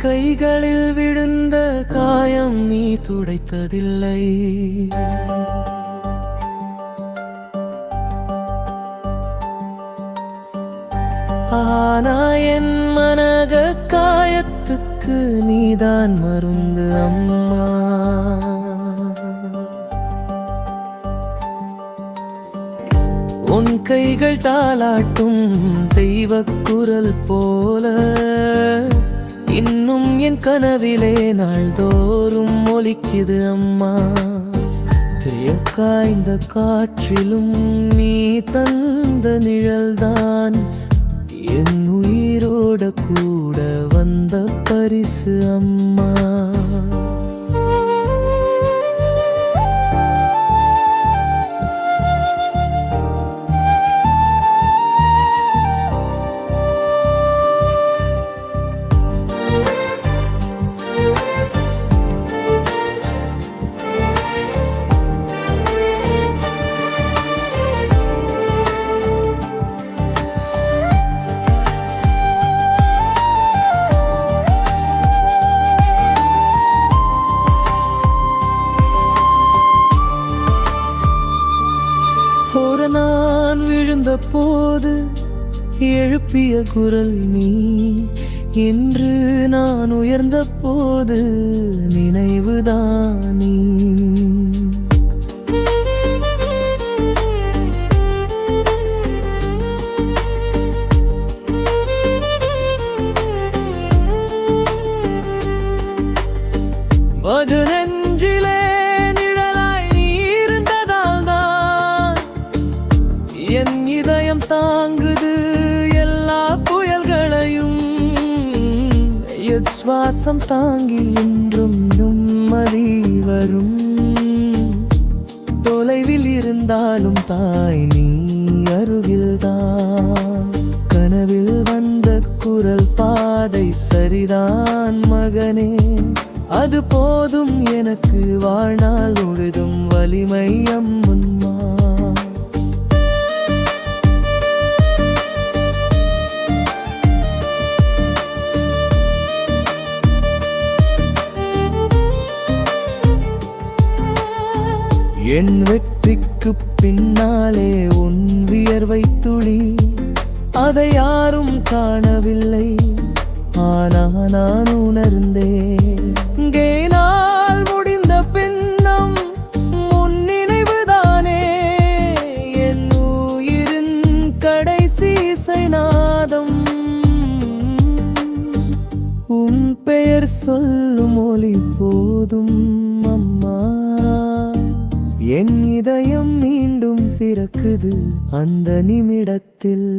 கைகளில் விழுந்த காயம் நீ துடைத்ததில்லை. ஆனா என் மனக காயத்துக்கு நீதான் மருந்து அம்மா. உன் கைகள் தாலாட்டும் தெய்வக் குரல் போல இன்னும் என் கனவிலே நாள்தோறும் ஒலிக்குது அம்மா. காய்ந்த காற்றிலும் நீ தந்த நிழல்தான் என் உயிரோட கூட வந்த பரிசு அம்மா. நான் விழுந்த போது எழுப்பிய குரல் நீ, இன்று நான் உயர்ந்த போது நினைவுதான் நீ. நெஞ்சிலே நிழலாய் நீ இருந்ததால் தான் என் இதயம் தாங்குது எல்லா புயல்களையும். சுவாசம் தாங்கி என்றும் நிம்மதி வரும். தொலைவில் இருந்தாலும் தாய் நீ அருகில்தான். கனவில் வந்த குரல் பாதை சரிதான் மகனே, அது போதும் எனக்கு வாழ்நாள் முழுதும் வலிமை அம்மம்மா. என் வெற்றிக்கு பின்னாலே உன் வியர்வை துளி, அதை யாரும் காணவில்லை, ஆனா நான் உணர்ந்தேன். நாள் முடிந்த பின்னம் முன் நினைவுதானே என் உயிரின் கடைசி இசைநாதம். உன் பெயர் சொல்லும் ஒலி போதும் அம்மா. என் இதயம் மீண்டும் பிறக்குது அந்த நிமிடத்தில்.